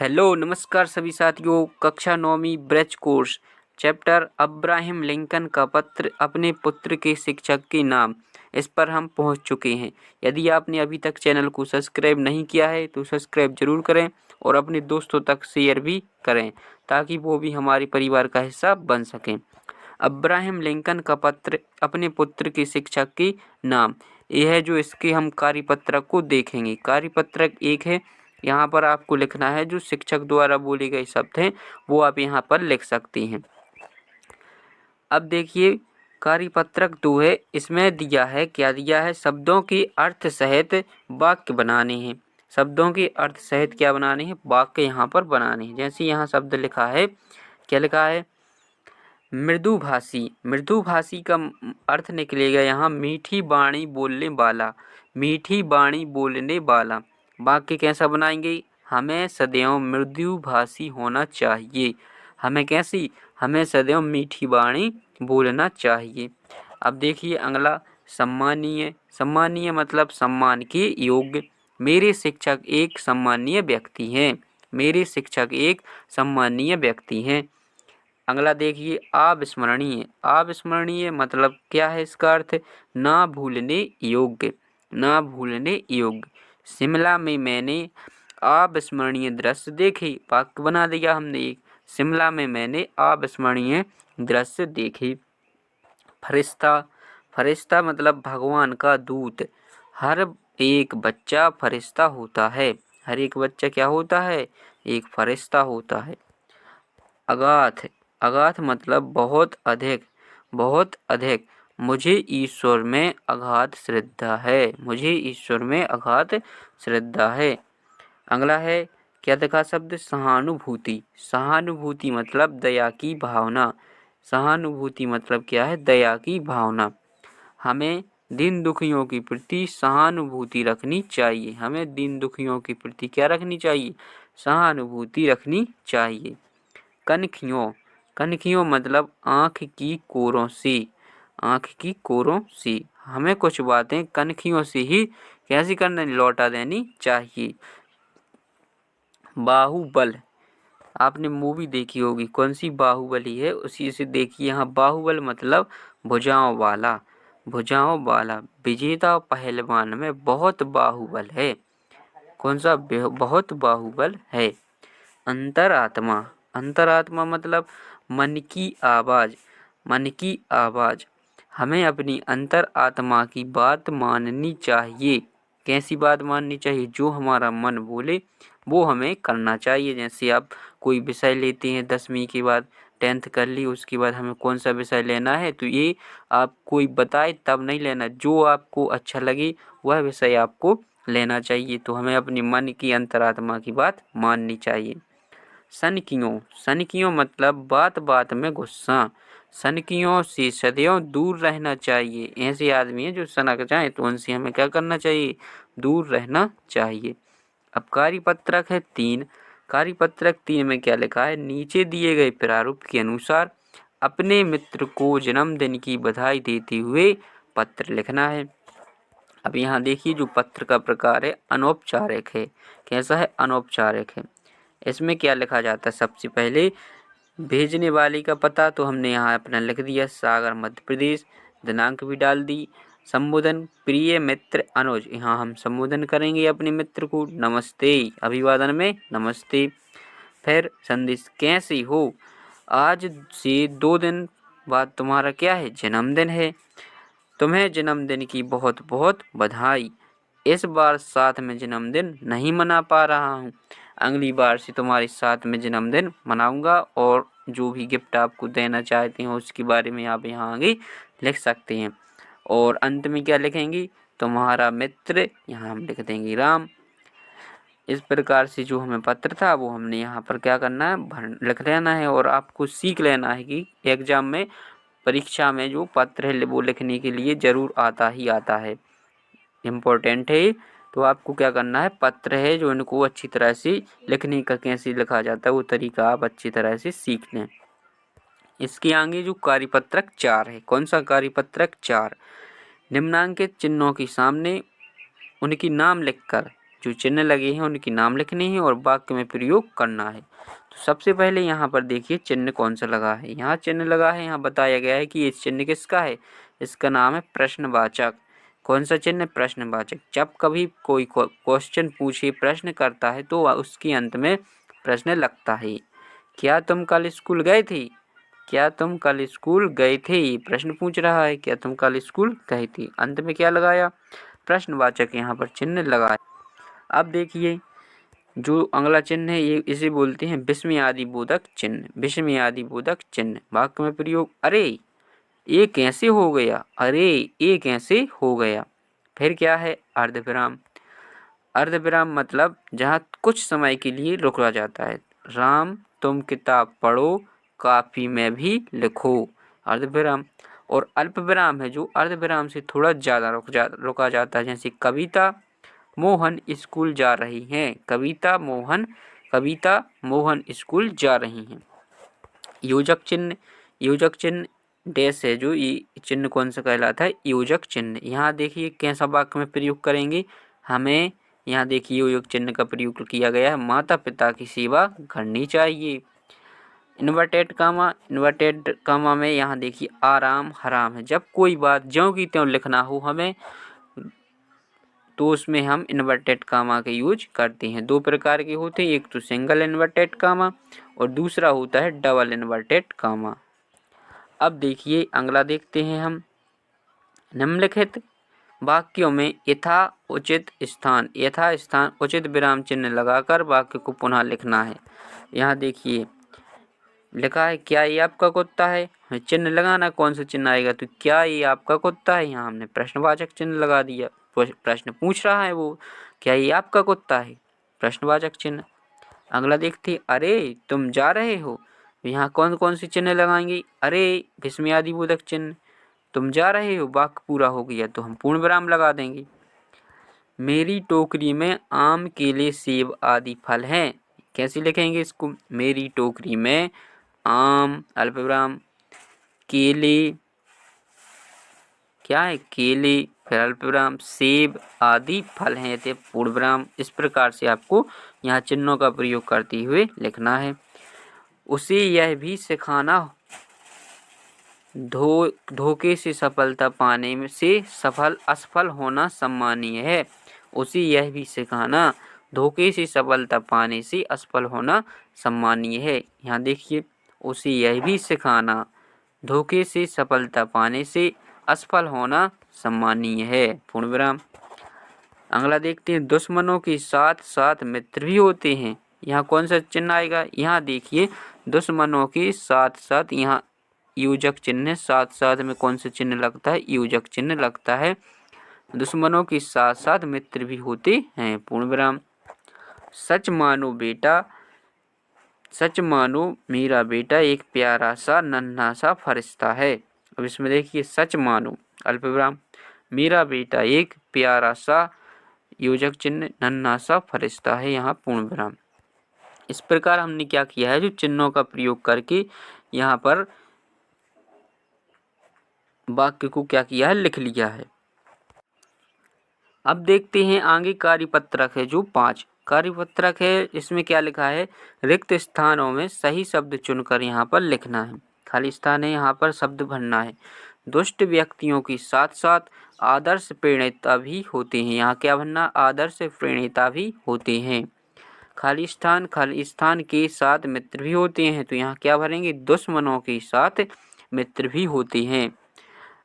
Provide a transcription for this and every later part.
Hello नमस्कार सभी साथियों। कक्षा 9वीं Braj course chapter Abraham Lincoln का पत्र अपने पुत्र के शिक्षक के नाम, इस पर हम पहुंच चुके हैं। यदि आपने अभी तक चैनल को सब्सक्राइब नहीं किया है तो सब्सक्राइब जरूर करें और अपने दोस्तों तक शेयर भी करें ताकि वो भी हमारे परिवार का हिस्सा बन सकें। अब्राहम लिंकन का पत्र अपने पुत्र के शिक्षक के नाम, यह है जो इसके हम कार्यपत्रक को देखेंगे। कार्यपत्रक एक है, यहाँ पर आपको लिखना है जो शिक्षक द्वारा बोले गए शब्द हैं वो आप यहाँ पर लिख सकते हैं। अब देखिए कार्यपत्रक 2 है, इसमें दिया है क्या दिया है, शब्दों के अर्थ सहित वाक्य बनाने हैं। शब्दों के अर्थ सहित क्या बनाने हैं, वाक्य यहाँ पर बनाने हैं। जैसे यहाँ शब्द लिखा है, क्या लिखा है, मृदुभाषी। मृदुभाषी का अर्थ निकलेगा यहाँ मीठी वाणी बोलने वाला, मीठी वाणी बोलने वाला। वाक्य कैसा बनाएंगे, हमें सदैव मृदुभाषी होना चाहिए। हमें कैसी, हमें सदैव मीठी वाणी बोलना चाहिए। अब देखिए अगला सम्मानीय। सम्मानीय मतलब सम्मान के योग्य। मेरे शिक्षक एक सम्मानीय व्यक्ति हैं। मेरे शिक्षक एक सम्मानीय व्यक्ति हैं। अगला देखिए अविस्मरणीय। अविस्मरणीय मतलब क्या है, इसका अर्थ ना भूलने योग्य, ना भूलने योग्य। शिमला में मैंने अविस्मरणीय दृश्य देखे। वाक्य बना दिया हमने एक, शिमला में मैंने अविस्मरणीय दृश्य देखे। फरिश्ता। फरिश्ता मतलब भगवान का दूत। हर एक बच्चा फरिश्ता होता है। हर एक बच्चा क्या होता है, एक फरिश्ता होता है। अगाध। अगाध मतलब बहुत अधिक, बहुत अधिक। मुझे ईश्वर में अगाध श्रद्धा है। मुझे ईश्वर में अगाध श्रद्धा है। अगला है क्या देखा शब्द, सहानुभूति। सहानुभूति मतलब दया की भावना। सहानुभूति मतलब क्या है, दया की भावना। हमें दीन दुखियों के प्रति सहानुभूति रखनी चाहिए। हमें दीन दुखियों के प्रति क्या रखनी चाहिए, सहानुभूति रखनी चाहिए। कनखियों। कनखियों मतलब आँख की कोरों से, आँख की कोरों से। हमें कुछ बातें कनखियों से ही कैसी करने, लौटा देनी चाहिए। बाहुबल। आपने मूवी देखी होगी, कौन सी, बाहुबली है, उसी से देखिए। यहाँ बाहुबल मतलब भुजाओं वाला, भुजाओं वाला। विजेता पहलवान में बहुत बाहुबल है। कौन सा, बहुत बाहुबल है। अंतरात्मा। अंतरात्मा मतलब मन की आवाज़, मन की आवाज़। हमें अपनी अंतर आत्मा की बात माननी चाहिए। कैसी बात माननी चाहिए, जो हमारा मन बोले वो हमें करना चाहिए। जैसे आप कोई विषय लेते हैं 10वीं के बाद, 10th कर ली, उसके बाद हमें कौन सा विषय लेना है, तो ये आप कोई बताए तब नहीं लेना, जो आपको अच्छा लगे वह विषय आपको लेना चाहिए। तो हमें अपनी मन की अंतरात्मा की बात माननी चाहिए। सनकियों। सनकियों मतलब बात बात में गुस्सा। सनकियों से सदैव दूर रहना चाहिए। ऐसे आदमी हैं जो सनक जाए तो उनसे हमें क्या करना चाहिए, दूर रहना चाहिए। अब कार्यपत्रक है 3। कार्यपत्रक 3 में क्या लिखा है, नीचे दिए गए प्रारूप के अनुसार अपने मित्र को जन्मदिन की बधाई देते हुए पत्र लिखना है। अब यहाँ देखिए जो पत्र का प्रकार है अनौपचारिक है। कैसा है, अनौपचारिक है। इसमें क्या लिखा जाता है, सबसे पहले भेजने वाले का पता तो हमने यहाँ अपना लिख दिया, सागर मध्य प्रदेश। दिनांक भी डाल दी। संबोधन प्रिय मित्र अनुज, यहाँ हम संबोधन करेंगे अपने मित्र को, नमस्ते, अभिवादन में नमस्ते। फिर संदेश, कैसे हो, आज से 2 दिन बाद तुम्हारा क्या है, जन्मदिन है। तुम्हें जन्मदिन की बहुत बहुत बधाई। इस बार साथ में जन्मदिन नहीं मना पा रहा हूँ, अगली बार से तुम्हारे साथ में जन्मदिन मनाऊंगा। और जो भी गिफ्ट आपको देना चाहते हैं उसके बारे में आप यहाँ आगे लिख सकते हैं। और अंत में क्या लिखेंगे, तुम्हारा मित्र, यहाँ हम लिख देंगे राम। इस प्रकार से जो हमें पत्र था वो हमने यहाँ पर क्या करना है, लिख लेना है। और आपको सीख लेना है कि एग्जाम में, परीक्षा में जो पत्र है वो लिखने के लिए ज़रूर आता ही आता है, इम्पोर्टेंट है। तो आपको क्या करना है, पत्र है जो इनको अच्छी तरह से लिखने का, कैसे लिखा जाता है वो तरीका आप अच्छी तरह से सीख लें। इसके आगे जो कार्यपत्रक 4 है, कौन सा, कार्यपत्रक 4, निम्नांकित चिन्हों के सामने उनकी नाम लिखकर जो चिन्ह लगे हैं उनके नाम लिखने हैं और वाक्य में प्रयोग करना है। तो सबसे पहले यहाँ पर देखिए चिन्ह कौन सा लगा है। यहाँ चिन्ह लगा है, यहाँ बताया गया है कि ये चिन्ह किसका है। इसका नाम है प्रश्नवाचक। कौन सा चिन्ह? प्रश्नवाचक। जब कभी कोई क्वेश्चन पूछे, प्रश्न करता है तो उसके अंत में प्रश्न लगता है। क्या तुम कल स्कूल गए थे? क्या तुम कल स्कूल गए थे? प्रश्न पूछ रहा है, क्या तुम कल स्कूल गए थे? अंत में क्या लगाया? प्रश्नवाचक यहाँ पर चिन्ह लगाया। अब देखिए जो अगला चिन्ह है ये इसे बोलते हैं विस्मयादिबोधक चिन्ह। विस्मयादिबोधक चिन्ह वाक्य में प्रयोग। अरे ये कैसे हो गया? अरे ये कैसे हो गया? फिर क्या है? अर्धविराम। अर्धविराम मतलब जहाँ कुछ समय के लिए रुका जाता है। राम तुम किताब पढ़ो, काफी में भी लिखो। अर्धविराम। और अल्पविराम है जो अर्धविराम से थोड़ा ज़्यादा रुका जाता है। जैसे कविता मोहन स्कूल जा रही हैं। कविता मोहन स्कूल जा रही हैं। योजक चिन्ह। योजक चिन्ह डैश है जो ये चिन्ह कौन सा कहलाता है? योजक चिन्ह। यहाँ देखिए कैसा वाक्य में प्रयोग करेंगे। हमें यहाँ देखिए योजक चिन्ह का प्रयोग किया गया है। माता पिता की सेवा करनी चाहिए। इन्वर्टेड कामा में यहाँ देखिए आराम हराम है। जब कोई बात ज्यों की त्यों लिखना हो हमें तो उसमें हम इन्वर्टेड कामा के यूज करते हैं। दो प्रकार के होते हैं, एक तो सिंगल इन्वर्टेड कामा और दूसरा होता है डबल इन्वर्टेड कामा। अब देखिए अगला देखते हैं हम। निम्नलिखित वाक्यों में यथा स्थान उचित विराम चिन्ह लगाकर वाक्य को पुनः लिखना है। यहाँ देखिए लिखा है क्या ये आपका कुत्ता है? चिन्ह लगाना, कौन सा चिन्ह आएगा? तो क्या ये आपका कुत्ता है? यहाँ हमने प्रश्नवाचक चिन्ह लगा दिया। प्रश्न पूछ रहा है वो, क्या ये आपका कुत्ता है? प्रश्नवाचक चिन्ह। अगला देखते अरे तुम जा रहे हो। यहाँ कौन कौन से चिन्ह लगाएंगे? अरे विस्मयादिबोधक चिन्ह। तुम जा रहे हो वाक्य पूरा हो गया तो हम पूर्ण विराम लगा देंगे। मेरी टोकरी में आम केले सेब आदि फल हैं। कैसे लिखेंगे इसको? मेरी टोकरी में आम अल्पविराम केले, क्या है? केले फिर अल्पविराम सेब आदि फल हैं थे पूर्ण विराम। इस प्रकार से आपको यहाँ चिन्हों का प्रयोग करते हुए लिखना है। उसे यह भी सिखाना धोखे से सफलता पाने में से असफल होना सम्मानीय है। उसे यह भी सिखाना धोखे से सफलता पाने से असफल होना सम्मानीय है। यहाँ देखिए उसे यह भी सिखाना धोखे से सफलता पाने से असफल होना सम्मानीय है। पूर्ण विराम। अगला देखते हैं दुश्मनों के साथ साथ मित्र भी होते हैं। यहाँ कौन सा चिन्ह आएगा? यहाँ देखिए दुश्मनों के साथ साथ यहाँ योजक चिन्ह, साथ साथ में कौन सा चिन्ह लगता है? योजक चिन्ह लगता है। दुश्मनों के साथ साथ मित्र भी होते हैं। पूर्ण विराम। सच मानो मेरा बेटा एक प्यारा सा नन्हा सा फरिश्ता है। अब इसमें देखिए सच मानो अल्पविराम मेरा बेटा एक प्यारा सा योजक चिन्ह नन्हा सा फरिश्ता है, यहाँ पूर्ण विराम। इस प्रकार हमने क्या किया है, जो चिन्हों का प्रयोग करके यहाँ पर वाक्य को क्या किया है, लिख लिया है। अब देखते हैं आगे कार्यपत्रक है जो 5 कार्यपत्रक है। इसमें क्या लिखा है, रिक्त स्थानों में सही शब्द चुनकर यहाँ पर लिखना है। खाली स्थान है, यहाँ पर शब्द भरना है। दुष्ट व्यक्तियों के साथ साथ आदर्श प्रेरणा भी होते हैं। यहाँ क्या भरना, आदर्श प्रेरणा भी होते हैं। खाली स्थान के साथ मित्र भी होते हैं, तो यहाँ क्या भरेंगे, दुश्मनों के साथ मित्र भी होते हैं।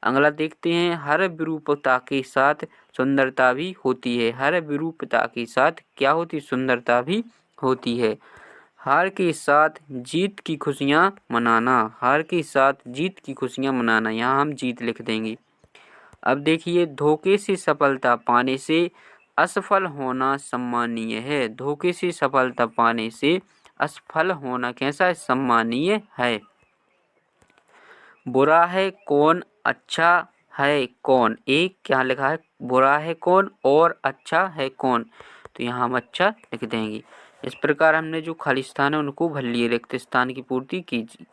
अगला देखते हैं, हर विरूपता के साथ सुंदरता भी होती है। हर विरूपता के साथ क्या होती, सुंदरता भी होती है। हार के साथ जीत की खुशियाँ मनाना, हार के साथ जीत की खुशियाँ मनाना, यहाँ हम जीत लिख देंगे। अब देखिए, धोखे से सफलता पाने से असफल होना सम्मानीय है। धोखे से सफलता पाने से असफल होना कैसा है, सम्मानीय है। बुरा है कौन, अच्छा है कौन, एक क्या लिखा है, बुरा है कौन और अच्छा है कौन, तो यहाँ हम अच्छा लिख देंगे। इस प्रकार हमने जो खाली स्थान है उनको भर लिए, रिक्त स्थान की पूर्ति कीजिए।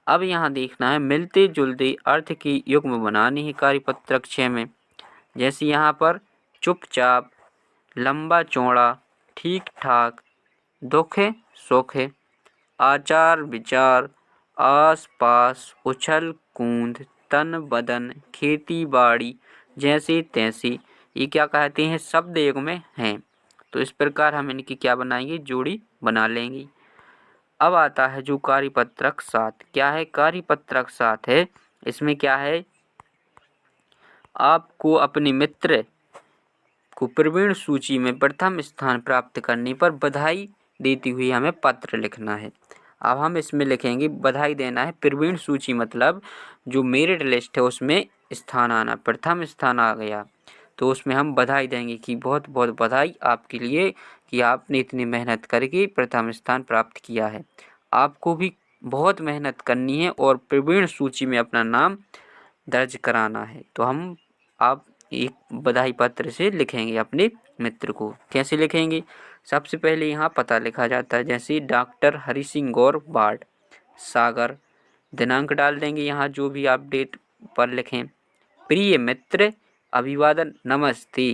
अब यहाँ देखना है मिलते जुलते अर्थ की युग्म बनानी है कार्यपत्रक 6 में। जैसे यहाँ पर चुपचाप, लंबा चौड़ा, ठीक ठाक, दुख सुख, आचार विचार, आस पास, उछल कूद, तन बदन, खेती बाड़ी, जैसे तैसे, ये क्या कहते हैं, शब्द एक में हैं। तो इस प्रकार हम इनकी क्या बनाएंगे, जोड़ी बना लेंगे। अब आता है जो कार्यपत्रक 7। क्या है, कार्यपत्रक 7 है। इसमें क्या है, आपको अपने मित्र को प्रवीण सूची में प्रथम स्थान प्राप्त करने पर बधाई देती हुई हमें पत्र लिखना है। अब हम इसमें लिखेंगे, बधाई देना है। प्रवीण सूची मतलब जो मेरिट लिस्ट है उसमें स्थान आना, प्रथम स्थान आ गया तो उसमें हम बधाई देंगे कि बहुत बहुत बधाई आपके लिए कि आपने इतनी मेहनत करके प्रथम स्थान प्राप्त किया है। आपको भी बहुत मेहनत करनी है और प्रवीण सूची में अपना नाम दर्ज कराना है। तो हम आप एक बधाई पत्र से लिखेंगे अपने मित्र को। कैसे लिखेंगे, सबसे पहले यहाँ पता लिखा जाता है, जैसे डॉक्टर हरि सिंह गौर वार्ड सागर, दिनांक डाल देंगे यहाँ जो भी आप डेट पर लिखें। प्रिय मित्र अभिवादन नमस्ते,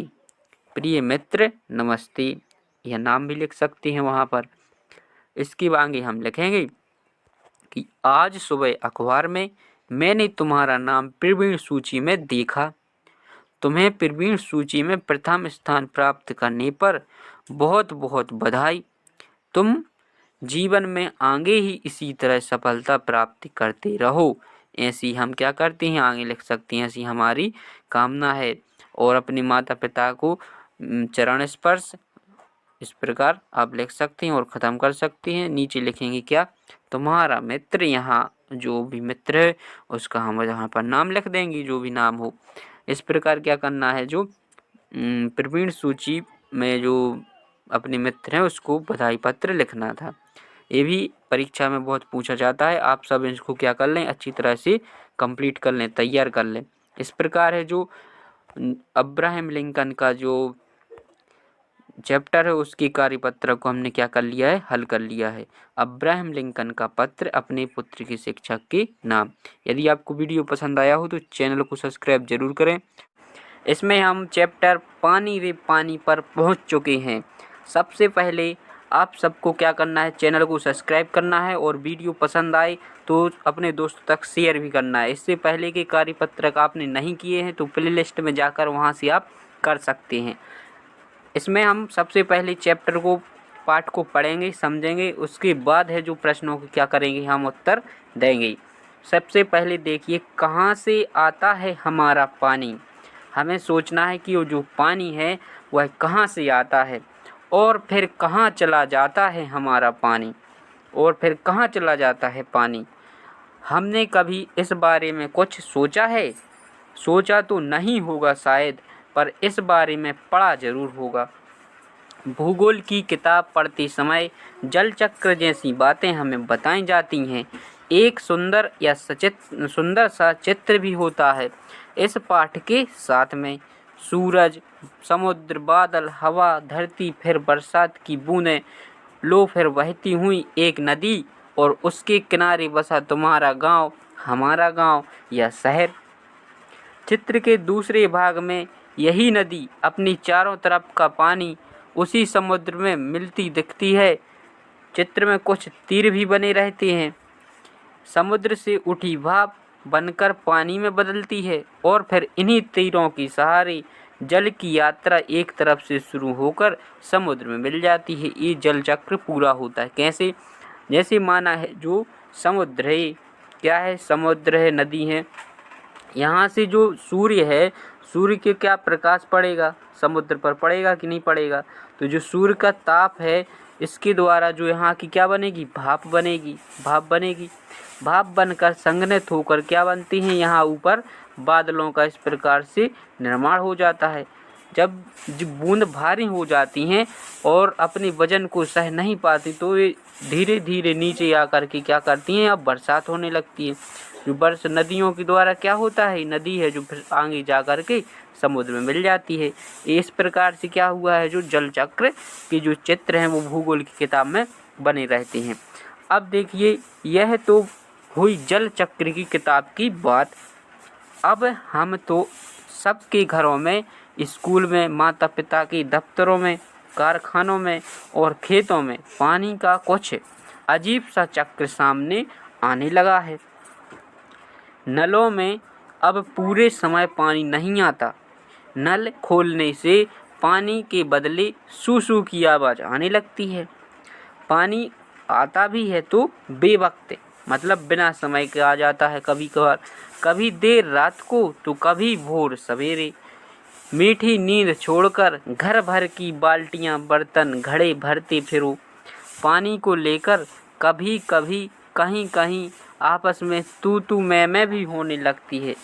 प्रिय मित्र नमस्ते, यह नाम भी लिख सकते हैं वहाँ पर। इसके आगे हम लिखेंगे कि आज सुबह अखबार में मैंने तुम्हारा नाम प्रवीण सूची में देखा, तुम्हें प्रवीण सूची में प्रथम स्थान प्राप्त करने पर बहुत बहुत बधाई। तुम जीवन में आगे ही इसी तरह सफलता प्राप्त करते रहो। ऐसी हम क्या करते हैं, आगे लिख सकते हैं, ऐसी हमारी कामना है। और अपने माता पिता को चरण स्पर्श, इस प्रकार आप लिख सकते हैं और ख़त्म कर सकते हैं। नीचे लिखेंगे क्या, तुम्हारा मित्र, यहाँ जो भी मित्र है उसका हम यहाँ पर नाम लिख देंगे, जो भी नाम हो। इस प्रकार क्या करना है, जो प्रवीण सूची में जो अपने मित्र हैं उसको बधाई पत्र लिखना था। ये भी परीक्षा में बहुत पूछा जाता है। आप सब इसको क्या कर लें, अच्छी तरह से कंप्लीट कर लें, तैयार कर लें। इस प्रकार है जो अब्राहम लिंकन का जो चैप्टर है उसकी कार्यपत्र को हमने क्या कर लिया है, हल कर लिया है। अब्राहम लिंकन का पत्र अपने पुत्र के शिक्षक के नाम। यदि आपको वीडियो पसंद आया हो तो चैनल को सब्सक्राइब जरूर करें। इसमें हम चैप्टर पानी रे पानी पर पहुंच चुके हैं। सबसे पहले आप सबको क्या करना है, चैनल को सब्सक्राइब करना है और वीडियो पसंद आए तो अपने दोस्तों तक शेयर भी करना है। इससे पहले के कार्यपत्रक आपने नहीं किए हैं तो प्लेलिस्ट में जाकर वहां से आप कर सकते हैं। इसमें हम सबसे पहले चैप्टर को, पाठ को पढ़ेंगे, समझेंगे, उसके बाद है जो प्रश्नों को क्या करेंगे, हम उत्तर देंगे। सबसे पहले देखिए, कहाँ से आता है हमारा पानी। हमें सोचना है कि वो जो पानी है वह कहाँ से आता है और फिर कहाँ चला जाता है हमारा पानी, और फिर कहाँ चला जाता है पानी। हमने कभी इस बारे में कुछ सोचा है? सोचा तो नहीं होगा शायद, पर इस बारे में पढ़ा जरूर होगा। भूगोल की किताब पढ़ते समय जल चक्र जैसी बातें हमें बताई जाती हैं। एक सुंदर सा चित्र भी होता है इस पाठ के साथ में। सूरज, समुद्र, बादल, हवा, धरती, फिर बरसात की बूंदें, लो फिर बहती हुई एक नदी और उसके किनारे बसा तुम्हारा गांव, हमारा गांव या शहर। चित्र के दूसरे भाग में यही नदी अपनी चारों तरफ का पानी उसी समुद्र में मिलती दिखती है। चित्र में कुछ तीर भी बने रहते हैं। समुद्र से उठी भाप बनकर पानी में बदलती है और फिर इन्हीं तीरों के सहारे जल की यात्रा एक तरफ से शुरू होकर समुद्र में मिल जाती है। ये जल चक्र पूरा होता है। कैसे? जैसे माना है जो समुद्र है, क्या है, समुद्र है, नदी है, यहाँ से जो सूर्य है, सूर्य के क्या प्रकाश पड़ेगा, समुद्र पर पड़ेगा कि नहीं पड़ेगा। तो जो सूर्य का ताप है इसके द्वारा जो यहाँ की क्या बनेगी, भाप बनेगी। भाप बनकर संघनित होकर क्या बनती हैं, यहाँ ऊपर बादलों का इस प्रकार से निर्माण हो जाता है। जब बूंद भारी हो जाती हैं और अपने वजन को सह नहीं पाती तो ये धीरे धीरे नीचे आकर के क्या करती हैं, अब बरसात होने लगती है। जो वर्ष नदियों के द्वारा क्या होता है, नदी है जो फिर आगे जा कर के समुद्र में मिल जाती है। इस प्रकार से क्या हुआ है, जो जल चक्र के जो चित्र हैं वो भूगोल की किताब में बने रहते हैं। अब देखिए, यह तो हुई जल चक्र की किताब की बात। अब हम तो सबके घरों में स्कूल में, माता पिता के दफ्तरों में, कारखानों में और खेतों में पानी का कुछ अजीब सा चक्र सामने आने लगा है। नलों में अब पूरे समय पानी नहीं आता। नल खोलने से पानी के बदले सू-सू की आवाज़ आने लगती है। पानी आता भी है तो बेवक्त, मतलब बिना समय के आ जाता है कभी कभार, कभी देर रात को तो कभी भोर सवेरे। मीठी नींद छोड़कर घर भर की बाल्टियां, बर्तन, घड़े भरते फिरो। पानी को लेकर कभी कभी कहीं कहीं आपस में तू तू मैं भी होने लगती है।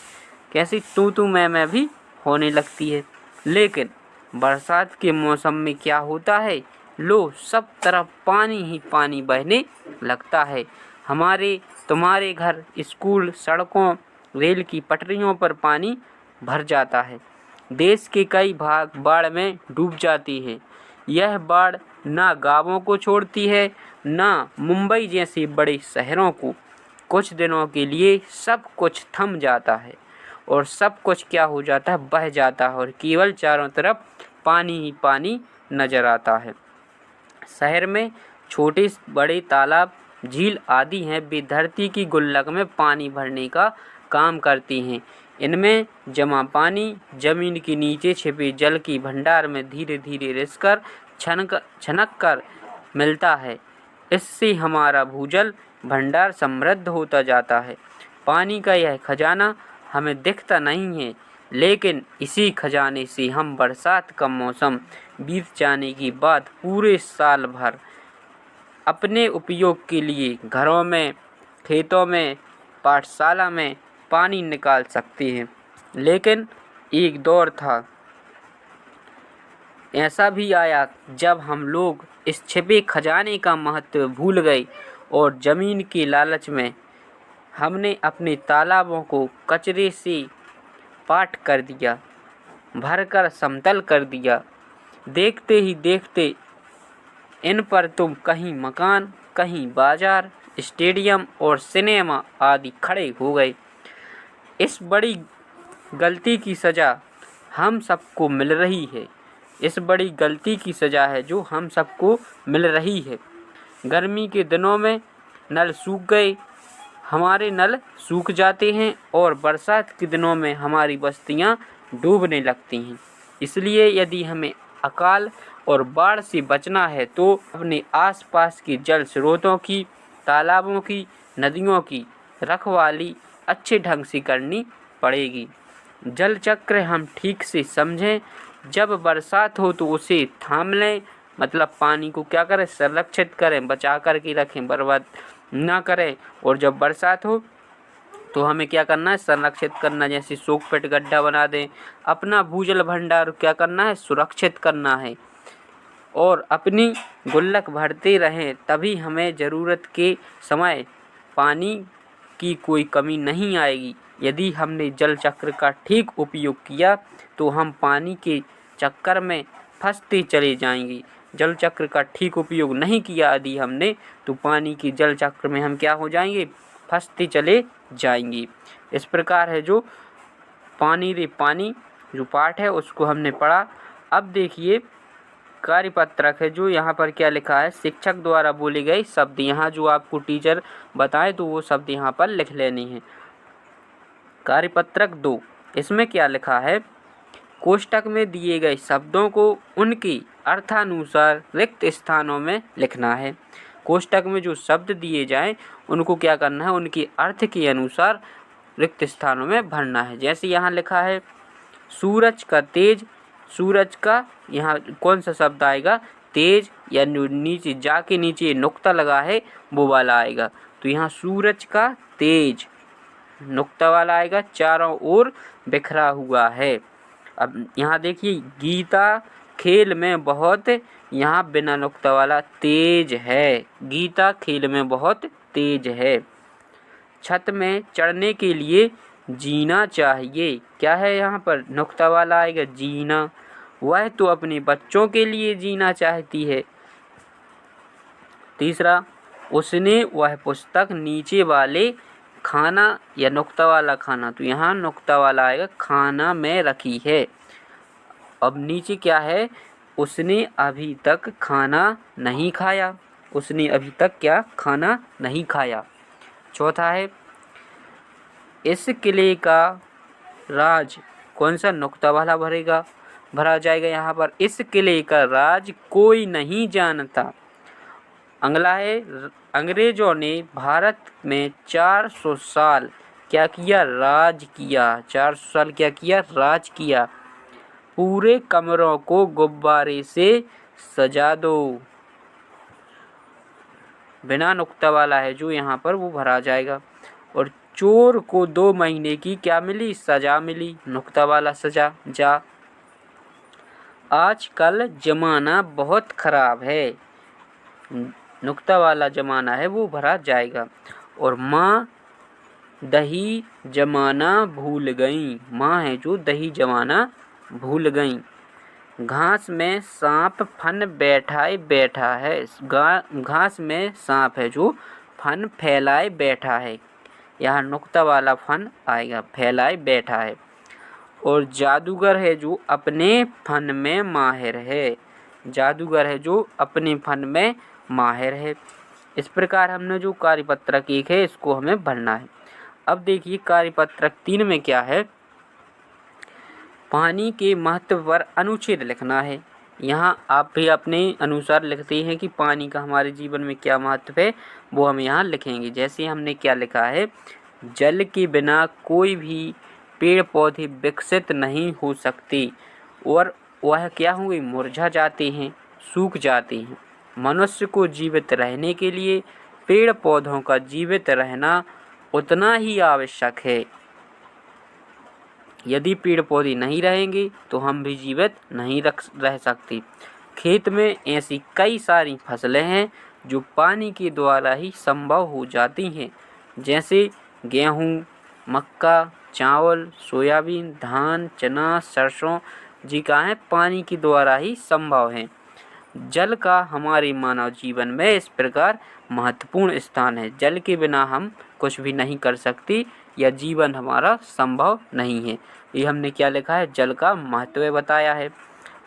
कैसी तू तू मैं भी होने लगती है। लेकिन बरसात के मौसम में क्या होता है, लो सब तरफ पानी ही पानी बहने लगता है। हमारे तुम्हारे घर, स्कूल, सड़कों, रेल की पटरियों पर पानी भर जाता है। देश के कई भाग बाढ़ में डूब जाती है। यह बाढ़ ना गांवों को छोड़ती है, ना मुंबई जैसे बड़े शहरों को। कुछ दिनों के लिए सब कुछ थम जाता है और सब कुछ क्या हो जाता है, बह जाता है और केवल चारों तरफ पानी ही पानी नजर आता है। शहर में छोटे बड़े तालाब, झील आदि हैं, वे धरती की गुल्लक में पानी भरने का काम करती हैं। इनमें जमा पानी जमीन के नीचे छिपे जल के भंडार में धीरे धीरे रिसकर छनक कर मिलता है। इससे हमारा भूजल भंडार समृद्ध होता जाता है। पानी का यह खजाना हमें दिखता नहीं है, लेकिन इसी खजाने से हम बरसात का मौसम बीत जाने के बाद पूरे साल भर अपने उपयोग के लिए घरों में, खेतों में, पाठशाला में पानी निकाल सकते हैं। लेकिन एक दौर था, ऐसा भी आया जब हम लोग इस छिपे खजाने का महत्व भूल गए और ज़मीन के लालच में हमने अपने तालाबों को कचरे से पाट कर दिया, भरकर समतल कर दिया। देखते ही देखते इन पर तुम कहीं मकान, कहीं बाजार, स्टेडियम और सिनेमा आदि खड़े हो गए। इस बड़ी गलती की सज़ा हम सबको मिल रही है। इस बड़ी गलती की सज़ा है जो हम सबको मिल रही है। गर्मी के दिनों में नल सूख गए, हमारे नल सूख जाते हैं और बरसात के दिनों में हमारी बस्तियां डूबने लगती हैं। इसलिए यदि हमें अकाल और बाढ़ से बचना है तो अपने आसपास के जल स्रोतों की, तालाबों की, नदियों की रखवाली अच्छे ढंग से करनी पड़ेगी। जल चक्र हम ठीक से समझें। जब बरसात हो तो उसे थाम लें, मतलब पानी को क्या करें, संरक्षित करें, बचा कर के रखें, बर्बाद ना करें। और जब बरसात हो तो हमें क्या करना है, संरक्षित करना, जैसे सोख पेट गड्ढा बना दें। अपना भूजल भंडार क्या करना है, सुरक्षित करना है और अपनी गुल्लक भरते रहें, तभी हमें ज़रूरत के समय पानी की कोई कमी नहीं आएगी। यदि हमने जल चक्र का ठीक उपयोग किया तो हम पानी के चक्कर में फंसते चले जाएंगे। जल चक्र का ठीक उपयोग नहीं किया यदि हमने, तो पानी के जल चक्र में हम क्या हो जाएंगे, फंसते चले जाएंगे। इस प्रकार है जो पानी रे पानी जो पाठ है उसको हमने पढ़ा। अब देखिए कार्यपत्रक है, जो यहाँ पर क्या लिखा है, शिक्षक द्वारा बोले गए शब्द। यहाँ जो आपको टीचर बताए तो वो शब्द यहाँ पर लिख लेने हैं। कार्यपत्रक 2, इसमें क्या लिखा है, कोष्टक में दिए गए शब्दों को उनकी अर्थानुसार रिक्त स्थानों में लिखना है। कोष्टक में जो शब्द दिए जाएं उनको क्या करना है, उनके अर्थ के अनुसार रिक्त स्थानों में भरना है। जैसे यहाँ लिखा है सूरज का तेज, सूरज का यहाँ कौन सा शब्द आएगा, तेज, या नीचे जाके नीचे नुक्ता लगा है वो वाला आएगा। तो यहाँ सूरज का तेज नुक्ता वाला आएगा, चारों ओर बिखरा हुआ है। अब यहाँ देखिए गीता खेल में बहुत, यहाँ बिना नुक्ता वाला तेज है, गीता खेल में बहुत तेज है। छत में चढ़ने के लिए जीना चाहिए, क्या है यहाँ पर, नुक्ता वाला आएगा जीना। वह तो अपने बच्चों के लिए जीना चाहती है। तीसरा, उसने वह पुस्तक नीचे वाले खाना या नुक्ता वाला खाना, तो यहाँ नुक्ता वाला आएगा खाना में रखी है। अब नीचे क्या है, उसने अभी तक खाना नहीं खाया। उसने अभी तक क्या खाना नहीं खाया। चौथा है, इस किले का राज, कौन सा नुक्ता वाला भरा जाएगा यहाँ पर, इस किले का राज कोई नहीं जानता। अगला है, अंग्रेजों ने भारत में 400 साल क्या किया, राज किया। 400 साल क्या किया, राज किया। पूरे कमरों को गुब्बारे से सजा दो। बिना नुक्ता वाला है जो यहाँ पर वो भरा जाएगा। और चोर को 2 महीने की क्या मिली, सजा मिली। नुक्ता वाला सजा जा। आजकल जमाना बहुत खराब है। नुक्ता वाला जमाना है वो भरा जाएगा। और माँ दही जमाना भूल गई। माँ है जो दही जमाना भूल गई। घास में सांप फन बैठाए बैठा है। घास में सांप है जो फन फैलाए बैठा है। यहाँ नुक्ता वाला फन आएगा, फैलाए बैठा है। और जादूगर है जो अपने फन में माहिर है। जादूगर है जो अपने फन में माहिर है। इस प्रकार हमने जो कार्यपत्रक 1 है इसको हमें भरना है। अब देखिए कार्यपत्रक 3 में क्या है, पानी के महत्व पर अनुच्छेद लिखना है। यहाँ आप भी अपने अनुसार लिखते हैं कि पानी का हमारे जीवन में क्या महत्व है, वो हम यहाँ लिखेंगे। जैसे हमने क्या लिखा है, जल के बिना कोई भी पेड़ पौधे विकसित नहीं हो सकते और वह क्या होंगे, मुरझा जाते हैं, सूख जाते हैं। मनुष्य को जीवित रहने के लिए पेड़ पौधों का जीवित रहना उतना ही आवश्यक है। यदि पेड़ पौधे नहीं रहेंगे तो हम भी जीवित नहीं रह सकते। खेत में ऐसी कई सारी फसलें हैं जो पानी के द्वारा ही संभव हो जाती हैं, जैसे गेहूँ, मक्का, चावल, सोयाबीन, धान, चना, सरसों जी का है पानी के द्वारा ही संभव है। जल का हमारे मानव जीवन में इस प्रकार महत्वपूर्ण स्थान है। जल के बिना हम कुछ भी नहीं कर सकते या जीवन हमारा संभव नहीं है। ये हमने क्या लिखा है, जल का महत्व बताया है।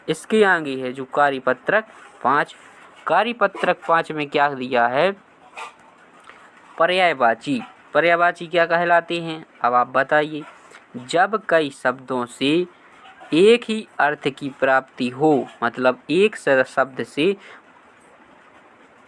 इसके आगे है जो कार्यपत्रक 5। कार्यपत्रक 5 में क्या दिया है, पर्यायवाची। पर्यायवाची क्या कहलाते हैं, अब आप बताइए। जब कई शब्दों से एक ही अर्थ की प्राप्ति हो, मतलब एक शब्द से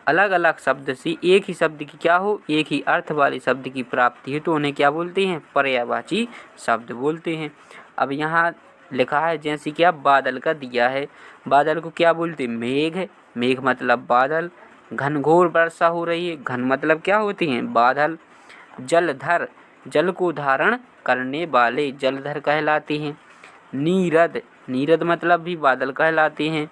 अलग अलग शब्द से एक ही शब्द की क्या हो, एक ही अर्थ वाले शब्द की प्राप्ति है, तो उन्हें क्या बोलते हैं, पर्यायवाची शब्द बोलते हैं। अब यहाँ लिखा है जैसे कि बादल का दिया है। बादल को क्या बोलते हैं, मेघ। मेघ मतलब बादल। घनघोर वर्षा हो रही है, घन मतलब क्या होती हैं, बादल। जलधर, जल को धारण करने वाले जलधर कहलाते हैं। नीरद, नीरद मतलब भी बादल कहलाते हैं।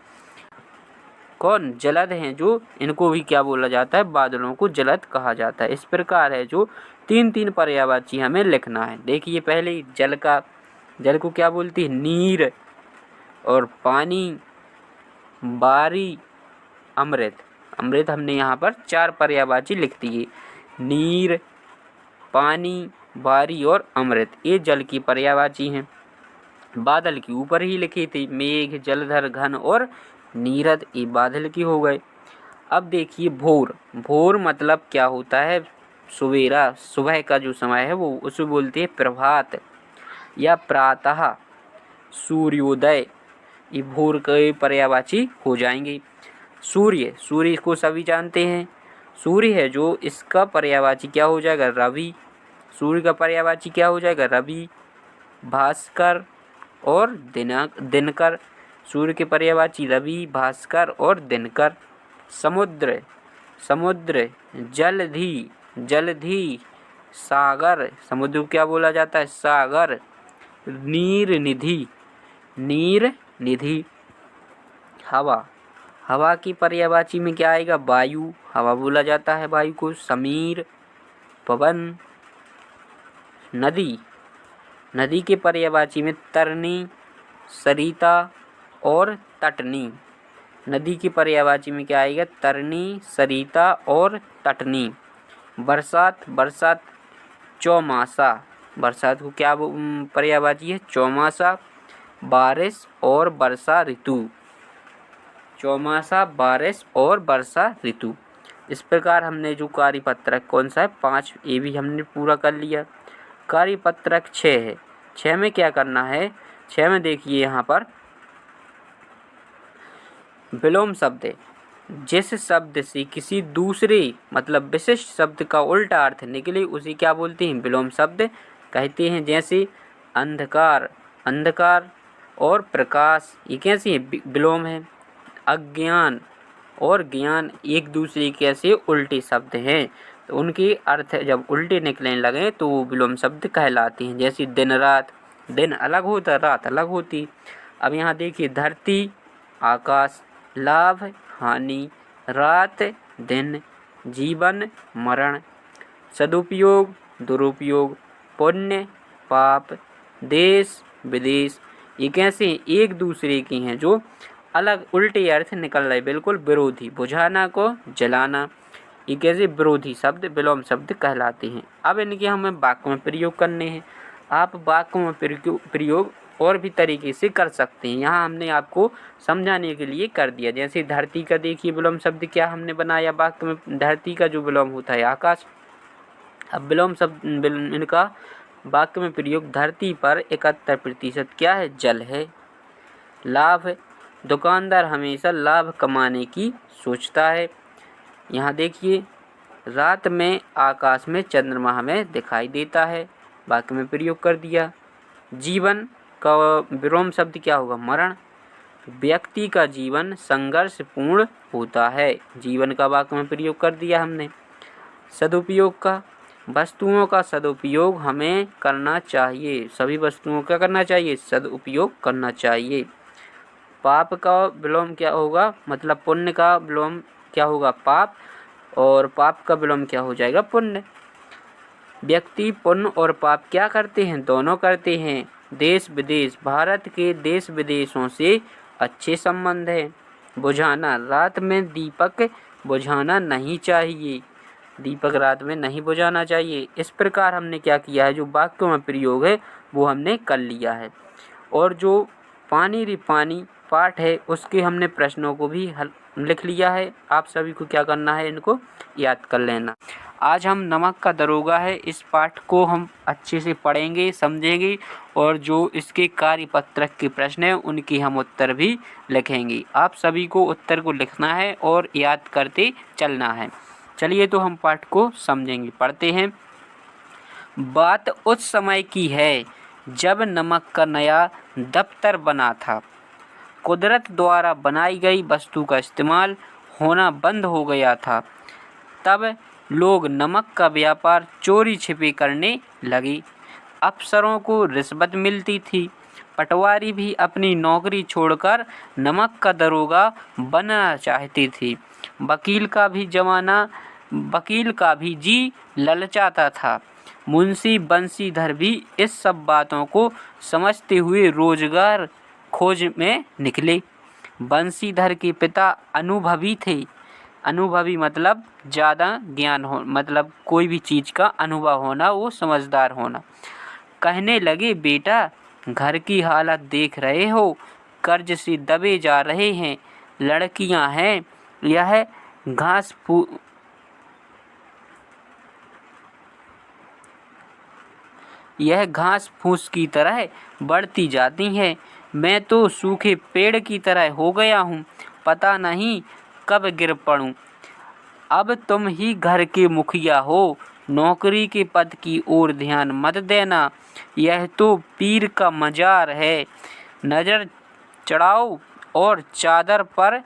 कौन, जलद हैं जो, इनको भी क्या बोला जाता है, बादलों को जलद कहा जाता है। इस प्रकार है जो 3 पर्यायवाची हमें लिखना है। देखिए पहले जल का, जल को क्या बोलती है, नीर। और पानी, बारी, अमृत। अमृत हमने यहाँ पर 4 पर्यायवाची लिख दिए। नीर, पानी, बारी और अमृत, ये जल की पर्यायवाची हैं। बादल के ऊपर ही लिखे थे, मेघ, जलधर, घन और नीरद, ये बादल की हो गए। अब देखिए भोर। भोर मतलब क्या होता है, सवेरा, सुबह का जो समय है वो उसे बोलते हैं प्रभात या प्रातः, सूर्योदय। ये भोर के पर्यायवाची हो जाएंगे। सूर्य, सूर्य को सभी जानते हैं। सूर्य है जो, इसका पर्यायवाची क्या हो जाएगा, रवि। सूर्य का पर्यायवाची क्या हो जाएगा, रवि। भास्कर और दिनकर। सूर्य के पर्यायवाची रवि, भास्कर और दिनकर। समुद्र, समुद्र। जलधि, जलधि। सागर, समुद्र को क्या बोला जाता है, सागर। नीर निधि, नीर निधि। हवा, हवा की पर्यायवाची में क्या आएगा, वायु। हवा बोला जाता है वायु को। समीर, पवन। नदी, नदी के पर्यायवाची में तरनी, सरिता और तटनी। नदी की पर्यायवाची में क्या आएगा, तरनी, सरिता और तटनी। बरसात, बरसात चौमासा। बरसात को क्या पर्यायवाची है, चौमासा। बारिश और वर्षा ऋतु। चौमासा, बारिश और वर्षा ऋतु। इस प्रकार हमने जो कार्यपत्रक कौन सा है 5, ये भी हमने पूरा कर लिया। कार्यपत्रक 6 है। 6 में क्या करना है? 6 में देखिए यहाँ पर विलोम शब्द है। जिस शब्द से किसी दूसरे मतलब विशिष्ट शब्द का उल्टा अर्थ निकले उसे क्या बोलते हैं? विलोम शब्द कहते हैं। जैसे अंधकार, अंधकार और प्रकाश, ये कैसे है? विलोम है। अज्ञान और ज्ञान एक दूसरे के ऐसे उल्टे शब्द हैं, तो उनके अर्थ जब उल्टे निकलने लगे तो वो विलोम शब्द कहलाते हैं। जैसे दिन रात, दिन अलग होता, रात अलग होती। अब यहाँ देखिए धरती, आकाश, लाभ, हानि, रात, दिन, जीवन, मरण, सदुपयोग, दुरुपयोग, पुण्य, पाप, देश, विदेश, ये कैसे एक दूसरे की हैं जो अलग उल्टे अर्थ निकल रहे, बिल्कुल विरोधी। बुझाना को जलाना, ये कैसे विरोधी शब्द विलोम शब्द कहलाते हैं। अब इनके हमें वाक्य में प्रयोग करने हैं। आप वाक्य में प्रयोग और भी तरीके से कर सकते हैं, यहाँ हमने आपको समझाने के लिए कर दिया। जैसे धरती का देखिए विलोम शब्द क्या हमने बनाया वाक्य में, धरती का जो विलोम होता है आकाश। अब विलोम शब्द इनका वाक्य में प्रयोग, धरती पर 71% क्या है? जल है। लाभ, दुकानदार हमेशा लाभ कमाने की सोचता है। यहाँ देखिए रात में आकाश में चंद्रमा हमें दिखाई देता है, वाक्य में प्रयोग कर दिया। जीवन का विलोम शब्द क्या होगा? मरण। व्यक्ति का जीवन संघर्षपूर्ण होता है, जीवन का वाक्य में प्रयोग कर दिया हमने। सदुपयोग का, वस्तुओं का सदुपयोग हमें करना चाहिए, सभी वस्तुओं का करना चाहिए, सदुपयोग करना चाहिए। पाप का विलोम क्या होगा? मतलब पुण्य का विलोम क्या होगा? पाप, और पाप का विलोम क्या हो जाएगा? पुण्य। व्यक्ति पुण्य और पाप क्या करते हैं? दोनों करते हैं। देश विदेश, भारत के देश विदेशों से अच्छे संबंध है। बुझाना, रात में दीपक बुझाना नहीं चाहिए, दीपक रात में नहीं बुझाना चाहिए। इस प्रकार हमने क्या किया है, जो वाक्यों में प्रयोग है वो हमने कर लिया है। और जो पानी रे पानी पाठ है उसके हमने प्रश्नों को भी लिख लिया है। आप सभी को क्या करना है, इनको याद कर लेना। आज हम नमक का दरोगा है, इस पाठ को हम अच्छे से पढ़ेंगे, समझेंगे, और जो इसके कार्यपत्रक के प्रश्न हैं उनकी हम उत्तर भी लिखेंगे। आप सभी को उत्तर को लिखना है और याद करते चलना है। चलिए तो हम पाठ को समझेंगे, पढ़ते हैं। बात उस समय की है जब नमक का नया दफ्तर बना था। कुदरत द्वारा बनाई गई वस्तु का इस्तेमाल होना बंद हो गया था। तब लोग नमक का व्यापार चोरी छिपे करने लगे। अफसरों को रिश्वत मिलती थी। पटवारी भी अपनी नौकरी छोड़कर नमक का दरोगा बनना चाहते थे। वकील का भी जी ललचाता था। मुंशी बंसीधर भी इस सब बातों को समझते हुए रोजगार खोज में निकले। बंसीधर के पिता अनुभवी थे। अनुभवी मतलब ज़्यादा ज्ञान हो, मतलब कोई भी चीज़ का अनुभव होना, वो समझदार होना। कहने लगे, बेटा घर की हालत देख रहे हो, कर्ज से दबे जा रहे हैं। लड़कियां हैं, यह घास फूस की तरह बढ़ती जाती हैं। मैं तो सूखे पेड़ की तरह हो गया हूँ, पता नहीं कब गिर पड़ूँ। अब तुम ही घर के मुखिया हो, नौकरी के पद की ओर ध्यान मत देना, यह तो पीर का मजार है। नज़र चढ़ाओ और चादर पर